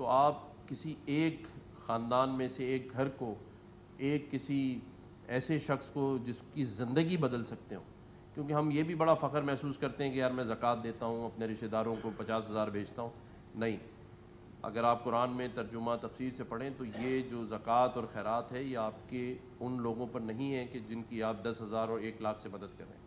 تو آپ کسی ایک خاندان میں سے ایک گھر کو، ایک کسی ایسے شخص کو جس کی زندگی بدل سکتے ہوں. کیونکہ ہم یہ بھی بڑا فخر محسوس کرتے ہیں کہ یار میں زکوٰۃ دیتا ہوں، اپنے رشتہ داروں کو 50,000 بھیجتا ہوں. نہیں، اگر آپ قرآن میں ترجمہ تفسیر سے پڑھیں تو یہ جو زکوٰۃ اور خیرات ہے یہ آپ کے ان لوگوں پر نہیں ہے کہ جن کی آپ 10,000 اور 1,00,000 سے مدد کریں.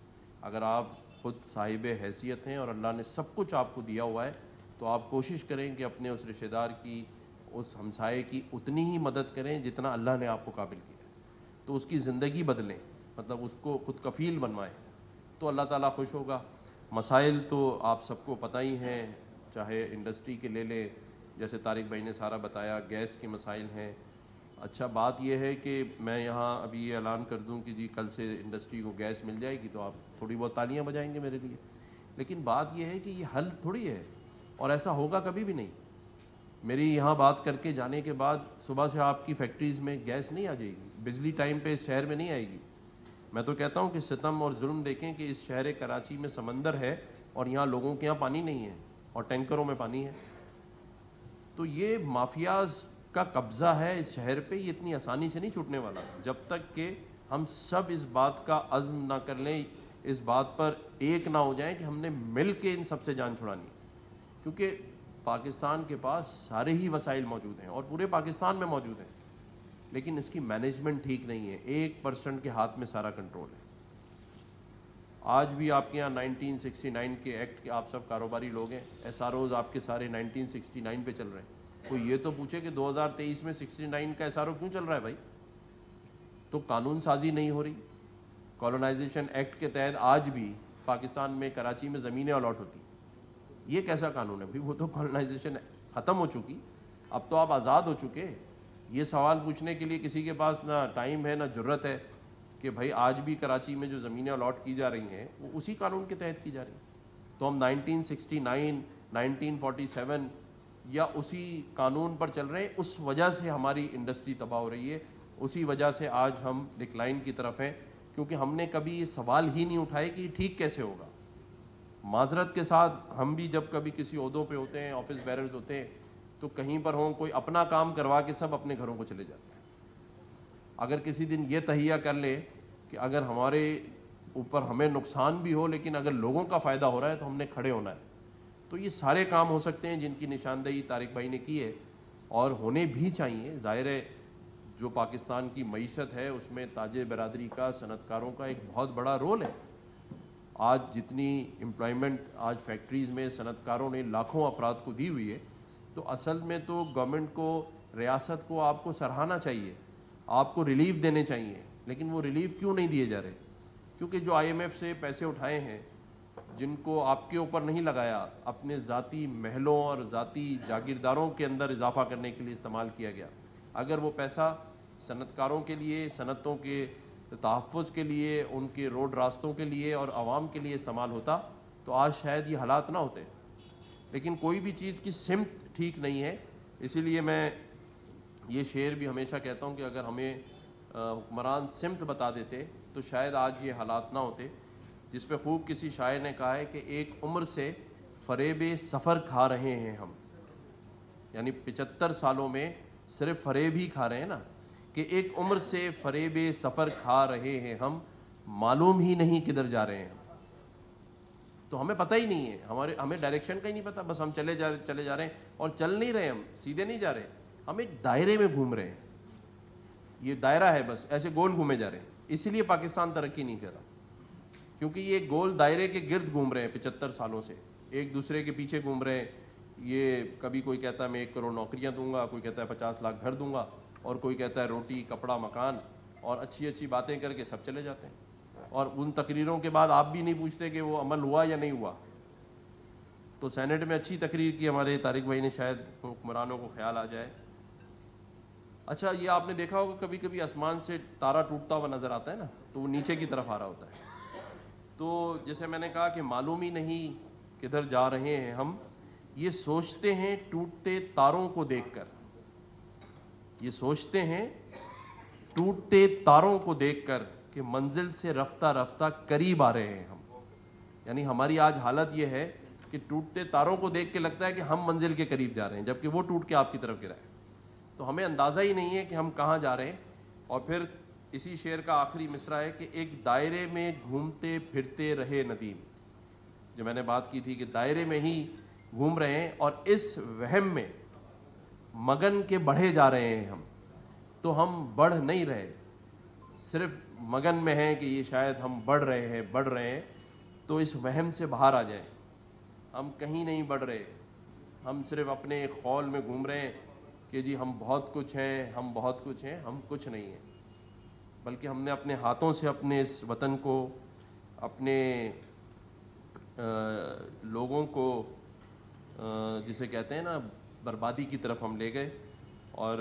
اگر آپ خود صاحب حیثیت ہیں اور اللہ نے سب کچھ آپ کو دیا ہوا ہے تو آپ کوشش کریں کہ اپنے اس رشتہ دار کی، اس ہمسائے کی اتنی ہی مدد کریں جتنا اللہ نے آپ کو قابل کیا ہے. تو اس کی زندگی بدلیں، مطلب اس کو خود کفیل بنوائیں تو اللہ تعالیٰ خوش ہوگا. مسائل تو آپ سب کو پتہ ہی ہیں، چاہے انڈسٹری کے لے لیں، جیسے طارق بھائی نے سارا بتایا، گیس کے مسائل ہیں. اچھا بات یہ ہے کہ میں یہاں ابھی یہ اعلان کر دوں کہ جی کل سے انڈسٹری کو گیس مل جائے گی تو آپ تھوڑی بہت تالیاں بجائیں گے میرے لیے. لیکن بات یہ ہے کہ یہ حل تھوڑی ہے، اور ایسا ہوگا کبھی بھی نہیں. میری یہاں بات کر کے جانے کے بعد صبح سے آپ کی فیکٹریز میں گیس نہیں آ جائے گی، بجلی ٹائم پہ اس شہر میں نہیں آئے گی. میں تو کہتا ہوں کہ ستم اور ظلم دیکھیں کہ اس شہر کراچی میں سمندر ہے اور یہاں لوگوں کے یہاں پانی نہیں ہے اور ٹینکروں میں پانی ہے. تو یہ مافیاز کا قبضہ ہے اس شہر پہ، یہ اتنی آسانی سے نہیں چھوٹنے والا جب تک کہ ہم سب اس بات کا عزم نہ کر لیں، اس بات پر ایک نہ ہو جائیں کہ ہم نے مل کے ان سب سے جان چھڑانی. کیونکہ پاکستان کے پاس سارے ہی وسائل موجود ہیں اور پورے پاکستان میں موجود ہیں، لیکن اس کی مینجمنٹ ٹھیک نہیں ہے. 1% کے ہاتھ میں سارا کنٹرول ہے. آج بھی آپ کے یہاں 1969 کے ایکٹ کے آپ سب کاروباری لوگ ہیں، ایس آر اوز آپ کے سارے 1969 پہ چل رہے ہیں. کوئی یہ تو پوچھے کہ 2023 میں 69 کا ایس آر او کیوں چل رہا ہے بھائی؟ تو قانون سازی نہیں ہو رہی. کالونائزیشن ایکٹ کے تحت آج بھی پاکستان میں کراچی میں زمینیں الاٹ ہوتی. یہ کیسا قانون ہے بھائی؟ وہ تو کالونائزیشن ختم ہو چکی، اب تو آپ آزاد ہو چکے. یہ سوال پوچھنے کے لیے کسی کے پاس نہ ٹائم ہے نہ جرت ہے کہ بھائی آج بھی کراچی میں جو زمینیں الاٹ کی جا رہی ہیں وہ اسی قانون کے تحت کی جا رہی ہیں. تو ہم 1969 1947 یا اسی قانون پر چل رہے ہیں. اس وجہ سے ہماری انڈسٹری تباہ ہو رہی ہے، اسی وجہ سے آج ہم ڈکلائن کی طرف ہیں، کیونکہ ہم نے کبھی یہ سوال ہی نہیں اٹھائے کہ یہ ٹھیک کیسے ہوگا. معذرت کے ساتھ ہم بھی جب کبھی کسی عہدوں پہ ہوتے ہیں، آفس بیررز ہوتے ہیں، تو کہیں پر ہوں کوئی اپنا کام کروا کے سب اپنے گھروں کو چلے جاتے ہیں. اگر کسی دن یہ تہیہ کر لے کہ اگر ہمارے اوپر ہمیں نقصان بھی ہو لیکن اگر لوگوں کا فائدہ ہو رہا ہے تو ہم نے کھڑے ہونا ہے. تو یہ سارے کام ہو سکتے ہیں جن کی نشاندہی طارق بھائی نے کی ہے اور ہونے بھی چاہیے. ظاہر ہے جو پاکستان کی معیشت ہے اس میں تاجر برادری کا، صنعت کاروں کا ایک بہت بڑا رول ہے. آج جتنی امپلائمنٹ آج فیکٹریز میں صنعت کاروں نے لاکھوں افراد کو دی ہوئی ہے، تو اصل میں تو گورنمنٹ کو، ریاست کو آپ کو سراہنا چاہیے، آپ کو ریلیف دینے چاہیے. لیکن وہ ریلیف کیوں نہیں دیے جا رہے؟ کیونکہ جو آئی ایم ایف سے پیسے اٹھائے ہیں جن کو آپ کے اوپر نہیں لگایا، اپنے ذاتی محلوں اور ذاتی جاگیرداروں کے اندر اضافہ کرنے کے لیے استعمال کیا گیا. اگر وہ پیسہ صنعت کاروں کے لیے، صنعتوں کے تحفظ کے لیے، ان کے روڈ راستوں کے لیے اور عوام کے لیے استعمال ہوتا تو آج شاید یہ حالات نہ ہوتے. لیکن کوئی بھی چیز کی سمت ٹھیک نہیں ہے. اسی لیے میں یہ شعر بھی ہمیشہ کہتا ہوں کہ اگر ہمیں حکمران سمت بتا دیتے تو شاید آج یہ حالات نہ ہوتے. جس پہ خوب کسی شاعر نے کہا ہے کہ ایک عمر سے فریب سفر کھا رہے ہیں ہم، یعنی 75 سالوں میں صرف فریب ہی کھا رہے ہیں نا، کہ ایک عمر سے فریب سفر کھا رہے ہیں ہم، معلوم ہی نہیں کدھر جا رہے ہیں. تو ہمیں پتہ ہی نہیں ہے، ہمیں ڈائریکشن کا ہی نہیں پتہ، بس ہم چلے جا رہے ہیں اور چل نہیں رہے، ہم سیدھے نہیں جا رہے، ہم ایک دائرے میں گھوم رہے ہیں. یہ دائرہ ہے، بس ایسے گول گھومے جا رہے ہیں. اسی لیے پاکستان ترقی نہیں کر رہا، کیونکہ یہ گول دائرے کے گرد گھوم رہے ہیں 75 سالوں سے، ایک دوسرے کے پیچھے گھوم رہے ہیں. یہ کبھی کوئی کہتا ہے میں 1 کروڑ نوکریاں دوں گا، کوئی کہتا ہے 50 لاکھ گھر دوں گا، اور کوئی کہتا ہے روٹی کپڑا مکان، اور اچھی اچھی باتیں کر کے سب چلے جاتے ہیں. اور ان تقریروں کے بعد آپ بھی نہیں پوچھتے کہ وہ عمل ہوا یا نہیں ہوا. تو سینٹ میں اچھی تقریر کی ہمارے طارق بھائی نے، شاید حکمرانوں کو خیال آ جائے. اچھا یہ آپ نے دیکھا ہوگا کبھی کبھی آسمان سے تارا ٹوٹتا ہوا نظر آتا ہے نا، تو وہ نیچے کی طرف آ رہا ہوتا ہے. تو جیسے میں نے کہا کہ معلوم ہی نہیں کدھر جا رہے ہیں ہم، یہ سوچتے ہیں ٹوٹتے تاروں کو دیکھ کر، یہ سوچتے ہیں ٹوٹتے تاروں کو دیکھ کر کہ منزل سے رفتہ رفتہ قریب آ رہے ہیں ہم. یعنی ہماری آج حالت یہ ہے کہ ٹوٹتے تاروں کو دیکھ کے لگتا ہے کہ ہم منزل کے قریب جا رہے ہیں، جبکہ وہ ٹوٹ کے آپ کی طرف گرا ہے. تو ہمیں اندازہ ہی نہیں ہے کہ ہم کہاں جا رہے ہیں. اور پھر اسی شعر کا آخری مصرع ہے کہ ایک دائرے میں گھومتے پھرتے رہے ندیم. جو میں نے بات کی تھی کہ دائرے میں ہی گھوم رہے ہیں اور اس وہم میں مگن کے بڑھے جا رہے ہیں ہم. تو ہم بڑھ نہیں رہے، صرف مگن میں ہیں کہ یہ شاید ہم بڑھ رہے ہیں. تو اس وہم سے باہر آ جائیں. ہم کہیں نہیں بڑھ رہے، ہم صرف اپنے ایک خول میں گھوم رہے ہیں کہ جی ہم بہت کچھ ہیں، ہم کچھ نہیں ہیں. بلکہ ہم نے اپنے ہاتھوں سے اپنے اس وطن کو، اپنے لوگوں کو، جسے کہتے ہیں نا، بربادی کی طرف ہم لے گئے. اور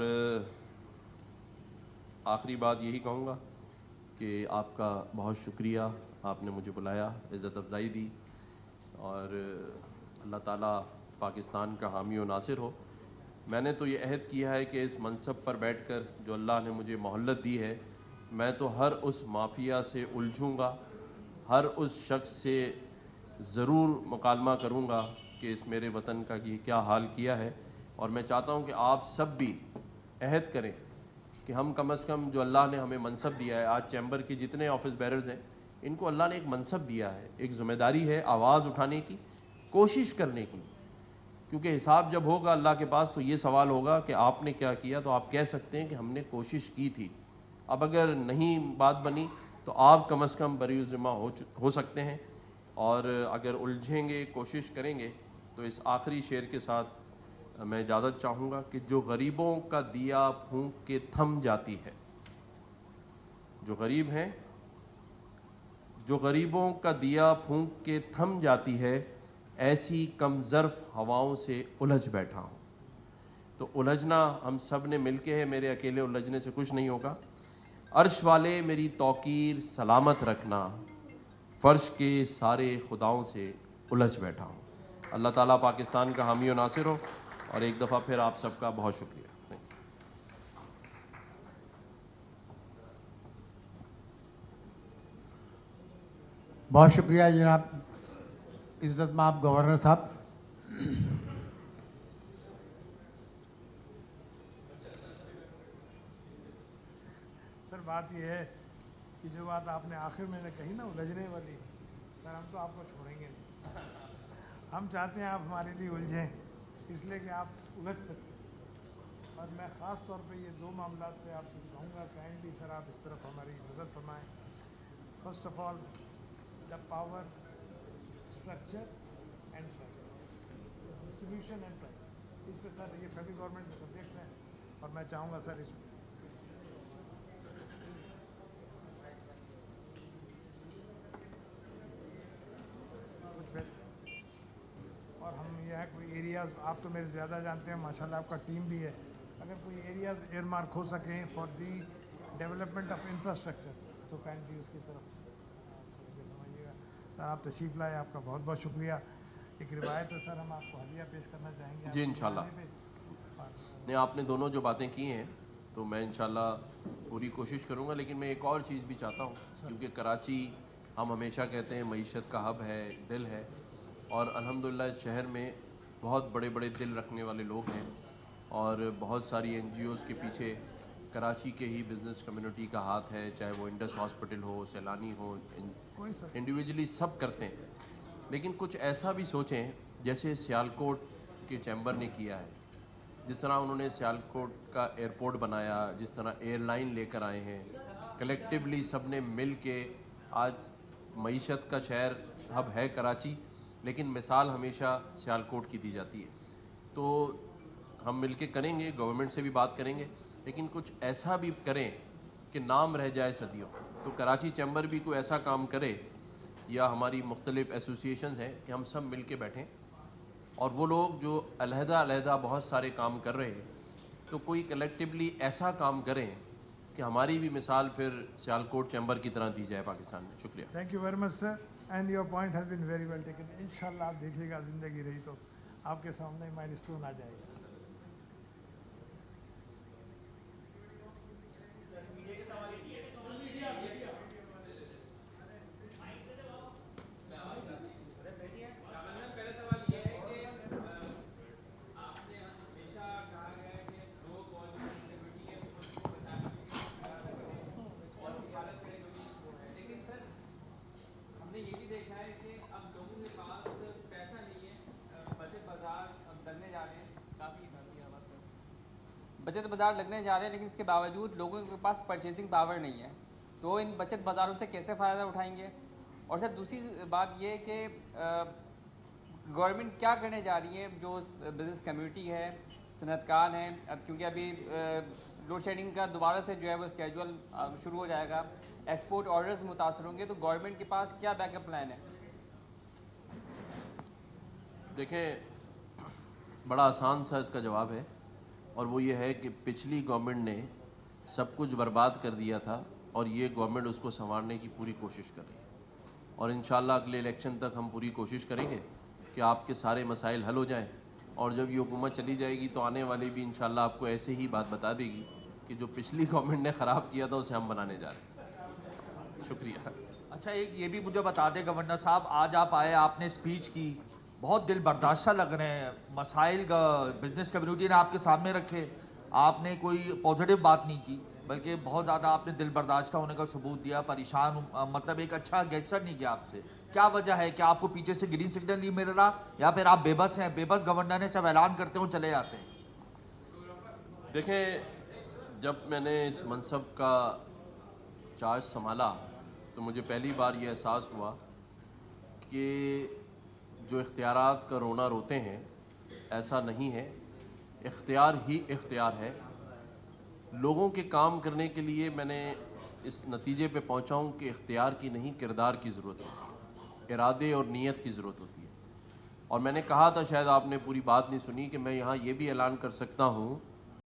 آخری بات یہی کہوں گا کہ آپ کا بہت شکریہ، آپ نے مجھے بلایا، عزت افزائی دی. اور اللہ تعالیٰ پاکستان کا حامی و ناصر ہو. میں نے تو یہ عہد کیا ہے کہ اس منصب پر بیٹھ کر جو اللہ نے مجھے مہلت دی ہے، میں تو ہر اس مافیا سے الجھوں گا، ہر اس شخص سے ضرور مکالمہ کروں گا کہ اس میرے وطن کا یہ کیا حال کیا ہے. اور میں چاہتا ہوں کہ آپ سب بھی عہد کریں کہ ہم کم از کم جو اللہ نے ہمیں منصب دیا ہے، آج چیمبر کے جتنے آفس بیررز ہیں ان کو اللہ نے ایک منصب دیا ہے، ایک ذمہ داری ہے آواز اٹھانے کی، کوشش کرنے کی. کیونکہ حساب جب ہوگا اللہ کے پاس تو یہ سوال ہوگا کہ آپ نے کیا کیا. تو آپ کہہ سکتے ہیں کہ ہم نے کوشش کی تھی. اب اگر نہیں بات بنی تو آپ کم از کم بری ذمہ ہو سکتے ہیں. اور اگر الجھیں گے، کوشش کریں گے، تو اس آخری شعر کے ساتھ میں اجازت چاہوں گا کہ جو غریبوں کا دیا پھونک کے تھم جاتی ہے، جو غریب ہیں، جو غریبوں کا دیا پھونک کے تھم جاتی ہے، ایسی کم ظرف ہواؤں سے الجھ بیٹھا ہوں. تو الجھنا ہم سب نے مل کے ہے، میرے اکیلے الجھنے سے کچھ نہیں ہوگا. عرش والے میری توقیر سلامت رکھنا، فرش کے سارے خداؤں سے الجھ بیٹھا ہوں. اللہ تعالیٰ پاکستان کا حامی و ناصر ہو. اور ایک دفعہ پھر آپ سب کا بہت شکریہ. بہت شکریہ جناب عزت مآب گورنر صاحب. سر بات یہ ہے کہ جو بات آپ نے آخر میں نے کہی نا الجھنے والی، سر ہم تو آپ کو چھوڑیں گے نہیں. ہم چاہتے ہیں آپ ہمارے لیے الجھیں، اس لیے کہ آپ الجھ سکتے ہیں. اور میں خاص طور پہ یہ دو معاملات پہ آپ سے کہوں گا، کائنڈلی سر آپ اس طرف ہماری نظر فرمائیں. First of all the power structure and price, distribution and price. اس پہ سر یہ فیڈرل گورنمنٹ کے سبجیکٹس ہیں اور میں چاہوں گا سر اس میں اور ہم یہ ہے کوئی ایریاز، آپ تو میرے زیادہ جانتے ہیں ماشاءاللہ، آپ کا ٹیم بھی ہے، اگر کوئی ایریاز ایئر مارک ہو سکیں for the development of infrastructure تو کائنڈلی اس کی طرف سمجھیے گا. سر آپ تشریف لائے، آپ کا بہت بہت شکریہ. ایک روایت ہے سر، ہم آپ کو ہدیہ پیش کرنا چاہیں گے. جی انشاءاللہ. نہیں، آپ نے دونوں جو باتیں کی ہیں تو میں انشاءاللہ پوری کوشش کروں گا. لیکن میں ایک اور چیز بھی چاہتا ہوں، کیونکہ کراچی ہم ہمیشہ کہتے ہیں معیشت کا ہب ہے، دل ہے. اور الحمدللہ اس شہر میں بہت بڑے بڑے دل رکھنے والے لوگ ہیں، اور بہت ساری این جی اوز کے پیچھے کراچی کے ہی بزنس کمیونٹی کا ہاتھ ہے، چاہے وہ انڈس ہاسپٹل ہو، سیلانی ہو، انڈیویجلی سب کرتے ہیں. لیکن کچھ ایسا بھی سوچیں جیسے سیالکوٹ کے چیمبر نے کیا ہے، جس طرح انہوں نے سیالکوٹ کا ایئرپورٹ بنایا، جس طرح ایئر لائن لے کر آئے ہیں، کلیکٹیولی سب نے مل کے. آج معیشت کا شہر ہب ہے کراچی، لیکن مثال ہمیشہ سیالکوٹ کی دی جاتی ہے. تو ہم مل کے کریں گے، گورنمنٹ سے بھی بات کریں گے، لیکن کچھ ایسا بھی کریں کہ نام رہ جائے صدیوں. تو کراچی چیمبر بھی کوئی ایسا کام کرے، یا ہماری مختلف ایسوسیشنز ہیں کہ ہم سب مل کے بیٹھیں، اور وہ لوگ جو علیحدہ علیحدہ بہت سارے کام کر رہے ہیں تو کوئی کلیکٹیولی ایسا کام کریں کہ ہماری بھی مثال پھر سیالکوٹ چیمبر کی طرح دی جائے پاکستان میں. شکریہ. Thank you very much sir, and your point has been very well taken. انشاءاللہ آپ دیکھیے گا، زندگی رہی تو آپ کے سامنے مائل اسٹون آ جائے گا. بچت بازار لگنے جا رہے ہیں لیکن اس کے باوجود لوگوں کے پاس پرچیزنگ پاور نہیں ہے، تو ان بچت بازاروں سے کیسے فائدہ اٹھائیں گے؟ اور سر دوسری بات یہ کہ گورنمنٹ کیا کرنے جا رہی ہے جو بزنس کمیونٹی ہے، صنعت کار ہیں، اب کیونکہ ابھی لوڈ شیڈنگ کا دوبارہ سے جو ہے وہ اسکیجول شروع ہو جائے گا، ایکسپورٹ آرڈرز متاثر ہوں گے، تو گورنمنٹ کے پاس کیا بیک اپ پلان ہے؟ دیکھیں بڑا آسان سا اس کا جواب ہے، اور وہ یہ ہے کہ پچھلی گورنمنٹ نے سب کچھ برباد کر دیا تھا اور یہ گورنمنٹ اس کو سنوارنے کی پوری کوشش کر رہی ہے، اور انشاءاللہ اگلے الیکشن تک ہم پوری کوشش کریں گے کہ آپ کے سارے مسائل حل ہو جائیں، اور جب یہ حکومت چلی جائے گی تو آنے والی بھی انشاءاللہ آپ کو ایسے ہی بات بتا دے گی کہ جو پچھلی گورنمنٹ نے خراب کیا تھا اسے ہم بنانے جا رہے ہیں۔ شکریہ۔ اچھا ایک یہ بھی مجھے بتا دیں گورنر صاحب، آج آپ آئے، آپ نے اسپیچ کی، بہت دل برداشتہ لگ رہے ہیں، مسائل بزنس کمیونٹی نے آپ کے سامنے رکھے، آپ نے کوئی پازیٹیو بات نہیں کی بلکہ بہت زیادہ آپ نے دل برداشتہ ہونے کا ثبوت دیا، پریشان مطلب ایک اچھا گیسچر نہیں کیا آپ سے، کیا وجہ ہے؟ کہ آپ کو پیچھے سے گرین سگنل نہیں مل رہا یا پھر آپ بے بس ہیں؟ بے بس گورنر نے سب اعلان کرتے ہوں چلے جاتے ہیں۔ دیکھیں جب میں نے اس منصب کا چارج سنبھالا تو مجھے پہلی بار یہ احساس ہوا کہ جو اختیارات کا رونا روتے ہیں ایسا نہیں ہے، اختیار ہی اختیار ہے۔ لوگوں کے کام کرنے کے لیے میں نے اس نتیجے پہ پہنچا ہوں کہ اختیار کی نہیں کردار کی ضرورت ہوتی ہے، ارادے اور نیت کی ضرورت ہوتی ہے۔ اور میں نے کہا تھا، شاید آپ نے پوری بات نہیں سنی، کہ میں یہاں یہ بھی اعلان کر سکتا ہوں